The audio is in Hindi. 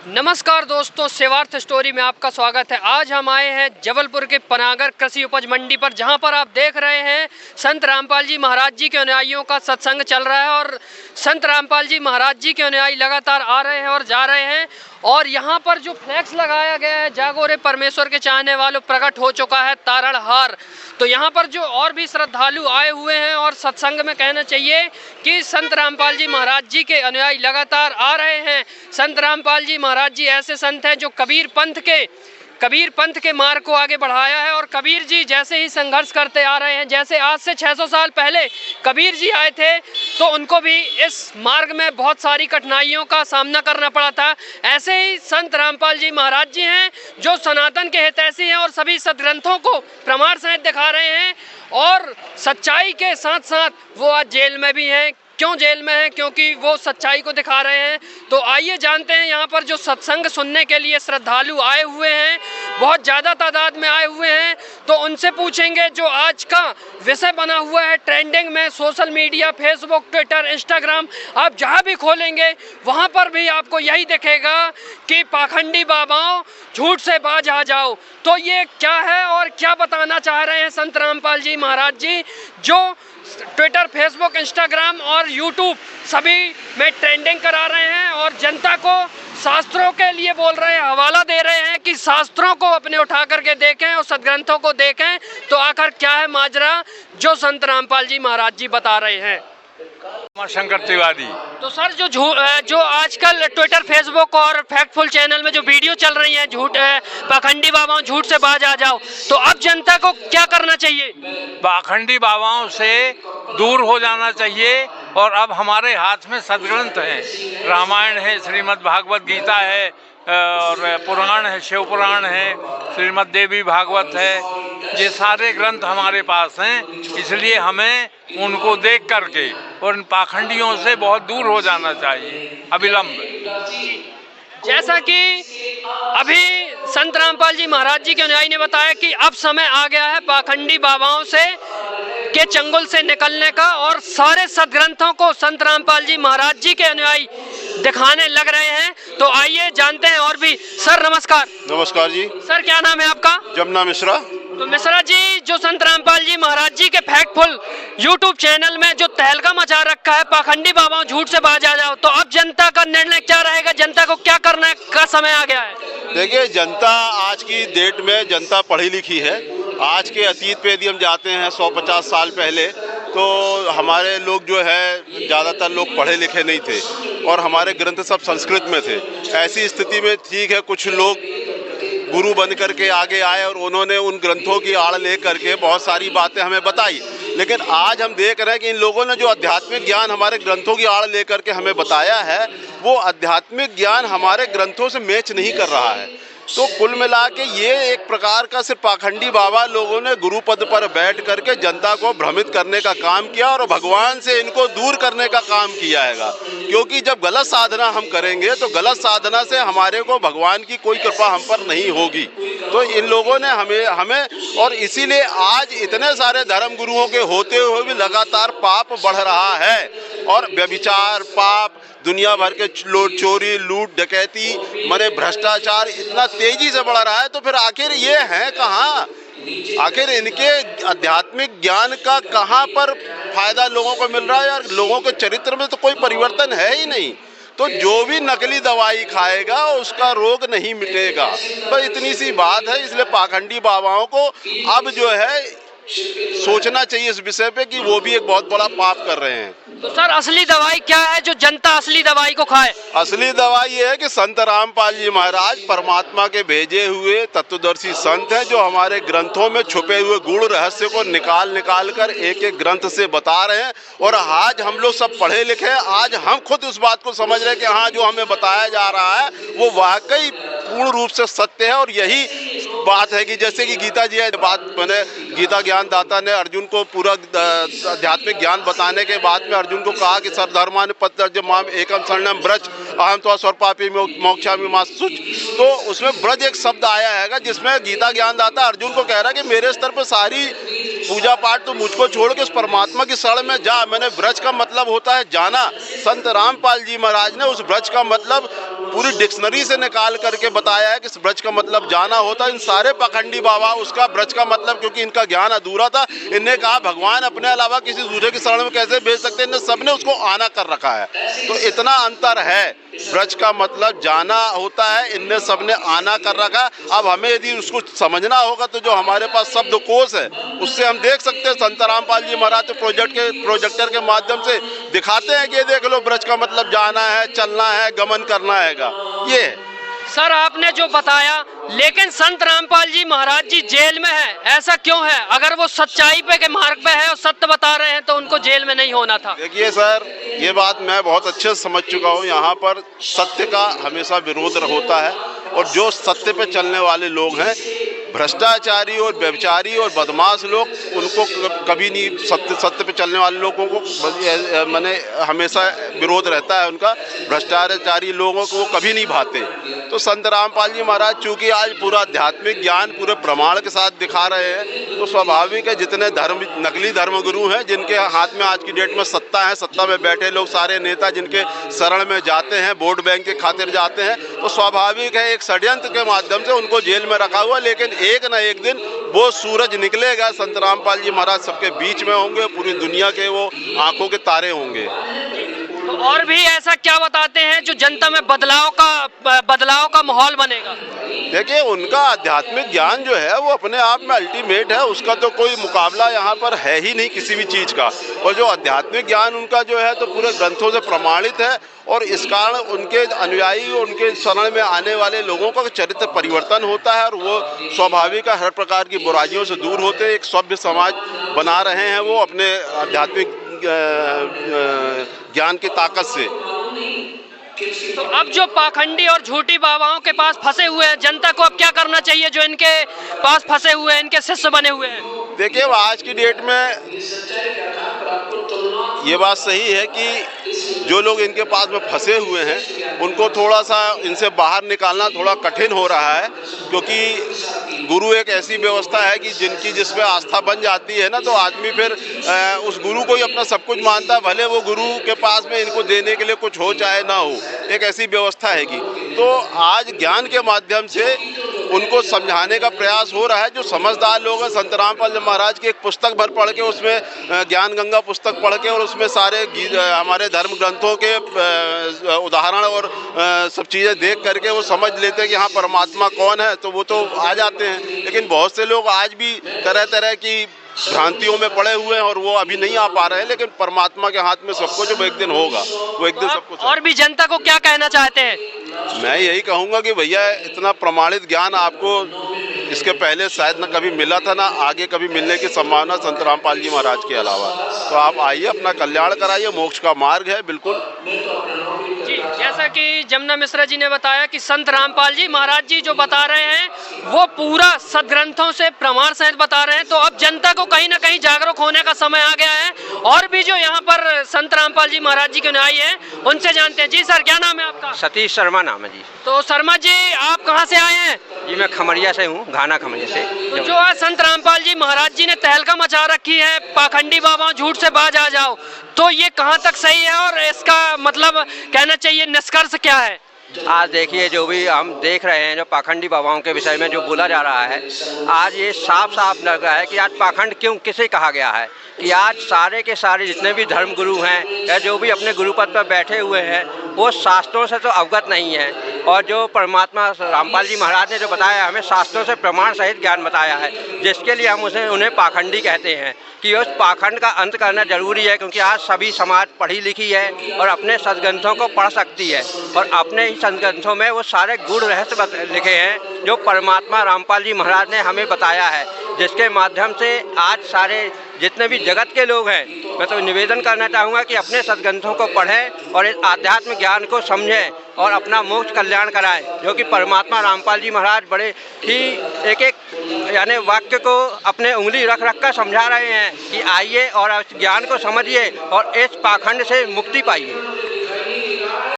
नमस्कार दोस्तों, सेवार्थ स्टोरी में आपका स्वागत है। आज हम आए हैं जबलपुर के पनागर कृषि उपज मंडी पर, जहां पर आप देख रहे हैं संत रामपाल जी महाराज जी के अनुयायियों का सत्संग चल रहा है और संत रामपाल जी महाराज जी के अनुयायी लगातार आ रहे हैं और जा रहे हैं। और यहां पर जो फ्लैक्स लगाया गया है, जागो रे परमेश्वर के चाहने वालों, प्रकट हो चुका है तारणहार। तो यहां पर जो और भी श्रद्धालु आए हुए हैं और सत्संग में कहना चाहिए कि संत रामपाल जी महाराज जी के अनुयायी लगातार आ रहे हैं। संत रामपाल जी महाराज जी ऐसे संत हैं जो कबीर पंथ के मार्ग को आगे बढ़ाया है। और कबीर जी जैसे ही संघर्ष करते आ रहे हैं, जैसे आज से 600 साल पहले कबीर जी आए थे तो उनको भी इस मार्ग में बहुत सारी कठिनाइयों का सामना करना पड़ा था। ऐसे ही संत रामपाल जी महाराज जी हैं जो सनातन के हितैषी हैं और सभी सदग्रंथों को प्रमाण सहित दिखा रहे हैं। और सच्चाई के साथ साथ वो आज जेल में भी हैं। क्यों जेल में हैं? क्योंकि वो सच्चाई को दिखा रहे हैं। तो आइए जानते हैं यहाँ पर जो सत्संग सुनने के लिए श्रद्धालु आए हुए हैं, बहुत ज़्यादा तादाद में आए हुए हैं, तो उनसे पूछेंगे जो आज का विषय बना हुआ है ट्रेंडिंग में। Social media, Facebook, Twitter, Instagram, आप जहाँ भी खोलेंगे वहाँ पर भी आपको यही दिखेगा कि पाखंडी बाबाओं, झूठ से बाज आ जाओ। तो ये क्या है और क्या बताना चाह रहे हैं संत रामपाल जी महाराज जी, जो ट्विटर, फेसबुक, इंस्टाग्राम और यूट्यूब सभी में ट्रेंडिंग करा रहे हैं और जनता को शास्त्रों के लिए बोल रहे हैं, हवाला दे रहे हैं कि शास्त्रों को अपने उठा करके देखें और सदग्रंथों को देखें। तो आखिर क्या है माजरा जो संत रामपाल जी महाराज जी बता रहे हैं। शंकर तिवारी। तो सर जो आजकल ट्विटर, फेसबुक और फैक्टफुल चैनल में जो वीडियो चल रही है, झूठ पाखंडी बाबाओं, झूठ से बाज आ जाओ, तो अब जनता को क्या करना चाहिए? पाखंडी बाबाओं से दूर हो जाना चाहिए। और अब हमारे हाथ में सदग्रंथ हैं, रामायण है, श्रीमद् भागवत गीता है, और पुराण है, शिव पुराण है, श्रीमद् देवी भागवत है। ये सारे ग्रंथ हमारे पास हैं, इसलिए हमें उनको देख करके और इन पाखंडियों से बहुत दूर हो जाना चाहिए अविलंब। जैसा कि अभी संत रामपाल जी महाराज जी के अनुयायी ने बताया कि अब समय आ गया है पाखंडी बाबाओं से के चंगुल से निकलने का और सारे सदग्रंथों को संत रामपाल जी महाराज जी के अनुयायी दिखाने लग रहे हैं। तो आइए जानते हैं और भी। सर नमस्कार। नमस्कार जी। सर क्या नाम है आपका? जमुना मिश्रा। तो मिश्रा जी, जो संत रामपाल जी महाराज जी के फैक्टफुल यूट्यूब चैनल में जो तहलका मचा रखा है, पाखंडी बाबाओं, झूठ से बाज आ जाओ, तो अब जनता का निर्णय क्या रहेगा? जनता को क्या करने का समय आ गया है? देखिए, जनता आज की डेट में जनता पढ़ी लिखी है। आज के अतीत पे यदि हम जाते हैं 150 साल पहले, तो हमारे लोग जो है ज़्यादातर लोग पढ़े लिखे नहीं थे और हमारे ग्रंथ सब संस्कृत में थे। ऐसी स्थिति में ठीक है, कुछ लोग गुरु बन करके आगे आए और उन्होंने उन ग्रंथों की आड़ ले करके बहुत सारी बातें हमें बताई। लेकिन आज हम देख रहे हैं कि इन लोगों ने जो आध्यात्मिक ज्ञान हमारे ग्रंथों की आड़ ले करके हमें बताया है, वो आध्यात्मिक ज्ञान हमारे ग्रंथों से मैच नहीं कर रहा है। तो कुल मिला के ये एक प्रकार का सिर्फ पाखंडी बाबा लोगों ने गुरु पद पर बैठ करके जनता को भ्रमित करने का काम किया और भगवान से इनको दूर करने का काम किया है। क्योंकि जब गलत साधना हम करेंगे तो गलत साधना से हमारे को भगवान की कोई कृपा हम पर नहीं होगी। तो इन लोगों ने हमें और इसीलिए आज इतने सारे धर्म गुरुओं के होते हुए भी लगातार पाप बढ़ रहा है और व्यभिचार, पाप, दुनिया भर के चोरी, लूट, डकैती, मरे भ्रष्टाचार इतना तेजी से बढ़ रहा है। तो फिर आखिर ये है कहाँ? आखिर इनके आध्यात्मिक ज्ञान का कहाँ पर फायदा लोगों को मिल रहा है? यार, लोगों के चरित्र में तो कोई परिवर्तन है ही नहीं। तो जो भी नकली दवाई खाएगा उसका रोग नहीं मिटेगा। बस इतनी सी बात है। इसलिए पाखंडी बाबाओं को अब जो है सोचना चाहिए इस विषय पे कि वो भी एक बहुत बड़ा पाप कर रहे हैं। तो सर असली दवाई क्या है जो जनता असली दवाई को खाए? असली दवाई ये है कि संत रामपाल जी महाराज परमात्मा के भेजे हुए तत्वदर्शी संत हैं, जो हमारे ग्रंथों में छुपे हुए गूढ़ रहस्य को निकाल कर एक एक ग्रंथ से बता रहे हैं। और आज हम लोग सब पढ़े लिखे, आज हम खुद उस बात को समझ रहे हैं कि हाँ, जो हमें बताया जा रहा है वो वाकई पूर्ण रूप से सत्य है। और यही बात है कि जैसे कि गीता जी है, बात मैंने गीता ज्ञानदाता ने अर्जुन को पूरा आध्यात्मिक ज्ञान बताने के बाद में अर्जुन को कहा कि सर्वधर्मान् परित्यज्य एकम शरणम ब्रज अहम त्वा सर्वपापी मोक्षामि मा शुच। तो उसमें ब्रज एक शब्द आया है जिसमें गीता ज्ञानदाता अर्जुन को कह रहा है कि मेरे स्तर पर सारी पूजा पाठ तो मुझको छोड़ के उस परमात्मा की शरण में जा। मैंने ब्रज का मतलब होता है जाना। संत रामपाल जी महाराज ने उस ब्रज का मतलब पूरी डिक्शनरी से निकाल करके बताया है कि इस ब्रज का मतलब जाना होता है। इन सारे पाखंडी बाबा उसका ब्रज का मतलब, क्योंकि इनका ज्ञान अधूरा था, इनने कहा भगवान अपने अलावा किसी दूसरे की शरण में कैसे भेज सकते हैं, इनने सबने उसको आना कर रखा है। तो इतना अंतर है, ब्रज का मतलब जाना होता है, इनने सबने आना कर रखा। अब हमें यदि उसको समझना होगा तो जो हमारे पास शब्दकोश है उससे हम देख सकते हैं। संत रामपाल जी महाराज तो प्रोजेक्टर के माध्यम से दिखाते हैं कि ये देख लो ब्रज का मतलब जाना है, चलना है, गमन करना हैगा। ये सर आपने जो बताया, लेकिन संत रामपाल जी महाराज जी जेल में है, ऐसा क्यों है? अगर वो सच्चाई पे के मार्ग पे है और सत्य बता रहे हैं तो उनको जेल में नहीं होना था। देखिए सर, ये बात मैं बहुत अच्छे से समझ चुका हूँ। यहाँ पर सत्य का हमेशा विरोध होता है, और जो सत्य पे चलने वाले लोग हैं, भ्रष्टाचारी और व्यभिचारी और बदमाश लोग, उनको कभी नहीं, सत्य पे चलने वाले लोगों को मैंने हमेशा विरोध रहता है उनका। भ्रष्टाचारी लोगों को वो कभी नहीं भाते। तो संत रामपाल जी महाराज चूँकि आज पूरा आध्यात्मिक ज्ञान पूरे प्रमाण के साथ दिखा रहे हैं, तो स्वाभाविक है जितने नकली धर्मगुरु हैं, जिनके हाथ में आज की डेट में सत्ता है, सत्ता में बैठे लोग, सारे नेता जिनके शरण में जाते हैं, वोट बैंक के खातिर जाते हैं, तो स्वाभाविक है एक षड्यंत्र के माध्यम से उनको जेल में रखा हुआ। लेकिन एक ना एक दिन वो सूरज निकलेगा, संत रामपाल जी महाराज सबके बीच में होंगे, पूरी दुनिया के वो आंखों के तारे होंगे। तो और भी ऐसा क्या बताते हैं जो जनता में बदलाव का माहौल बनेगा? देखिए, उनका आध्यात्मिक ज्ञान जो है वो अपने आप में अल्टीमेट है, उसका तो कोई मुकाबला यहाँ पर है ही नहीं किसी भी चीज़ का। और जो आध्यात्मिक ज्ञान उनका जो है तो पूरे ग्रंथों से प्रमाणित है, और इस कारण उनके अनुयायी, उनके शरण में आने वाले लोगों का चरित्र परिवर्तन होता है, और वो स्वाभाविक है हर प्रकार की बुराइयों से दूर होते हैं, एक सभ्य समाज बना रहे हैं वो अपने आध्यात्मिक ज्ञान की ताकत से। तो अब जो पाखंडी और झूठी बाबाओं के पास फंसे हुए हैं, जनता को अब क्या करना चाहिए जो इनके पास फंसे हुए हैं, इनके शिष्य बने हुए हैं? देखिए, आज की डेट में ये बात सही है कि जो लोग इनके पास में फंसे हुए हैं उनको थोड़ा सा इनसे बाहर निकालना थोड़ा कठिन हो रहा है, क्योंकि गुरु एक ऐसी व्यवस्था है कि जिसमें आस्था बन जाती है ना, तो आदमी फिर उस गुरु को ही अपना सब कुछ मानता है, भले वो गुरु के पास में इनको देने के लिए कुछ हो चाहे ना हो, एक ऐसी व्यवस्था है कि। तो आज ज्ञान के माध्यम से उनको समझाने का प्रयास हो रहा है। जो समझदार लोग हैं, संत रामपाल महाराज की एक पुस्तक भर पढ़ के, उसमें ज्ञान गंगा पुस्तक पढ़ के, और उसमें सारे हमारे धर्म ग्रंथों के उदाहरण और सब चीज़ें देख करके वो समझ लेते हैं कि हाँ परमात्मा कौन है, तो वो तो आ जाते हैं। लेकिन बहुत से लोग आज भी तरह तरह की भ्रांतियों में पड़े हुए हैं और वो अभी नहीं आ पा रहे हैं, लेकिन परमात्मा के हाथ में सब कुछ एक दिन होगा, वो एक दिन सब कुछ। और भी जनता को क्या कहना चाहते हैं? मैं यही कहूँगा कि भैया, इतना प्रमाणित ज्ञान आपको इसके पहले शायद न कभी मिला था, ना आगे कभी मिलने की संभावना संत रामपाल जी महाराज के अलावा। तो आप आइए, अपना कल्याण कराइए, मोक्ष का मार्ग है बिल्कुल जी। जैसा कि जमुना मिश्रा जी ने बताया कि संत रामपाल जी महाराज जी जो बता रहे हैं वो पूरा सदग्रंथों से प्रमाण सहित बता रहे हैं। तो अब जनता को कहीं ना कहीं जागरूक होने का समय आ गया है। और भी जो यहाँ पर संत रामपाल जी महाराज जी के अनुयायी हैं उनसे जानते हैं। जी सर, क्या नाम है आपका? सतीश शर्मा नाम है जी। तो शर्मा जी, आप कहाँ से आए हैं? जी मैं खमरिया से हूँ, घाना खमरिया से। तो जो है संत रामपाल जी महाराज जी ने तहलका मचा रखी है, पाखंडी बाबा झूठ से बाज आ जाओ, तो ये कहाँ तक सही है और इसका मतलब कहना चाहिए निष्कर्ष क्या है? आज देखिए, जो भी हम देख रहे हैं, जो पाखंडी बाबाओं के विषय में जो बोला जा रहा है, आज ये साफ साफ लग रहा है कि आज पाखंड क्यों किसे कहा गया है, कि आज सारे के सारे जितने भी धर्म गुरु हैं या जो भी अपने गुरुपद पर बैठे हुए हैं वो शास्त्रों से तो अवगत नहीं है। और जो परमात्मा रामपाल जी महाराज ने जो बताया, हमें शास्त्रों से प्रमाण सहित ज्ञान बताया है, जिसके लिए हम उन्हें पाखंडी कहते हैं कि उस पाखंड का अंत करना जरूरी है। क्योंकि आज सभी समाज पढ़ी लिखी है और अपने सदग्रंथों को पढ़ सकती है, और अपने ही सदग्रंथों में वो सारे गूढ़ रहस्य लिखे हैं जो परमात्मा रामपाल जी महाराज ने हमें बताया है, जिसके माध्यम से आज सारे जितने भी जगत के लोग हैं, मैं तो निवेदन करना चाहूँगा कि अपने सदग्रंथों को पढ़ें और इस आध्यात्म ज्ञान को समझें और अपना मोक्ष कल्याण कराएं। जो कि परमात्मा रामपाल जी महाराज बड़े ही एक एक यानी वाक्य को अपने उंगली रख रख कर समझा रहे हैं कि आइए और इस ज्ञान को समझिए और इस पाखंड से मुक्ति पाइए।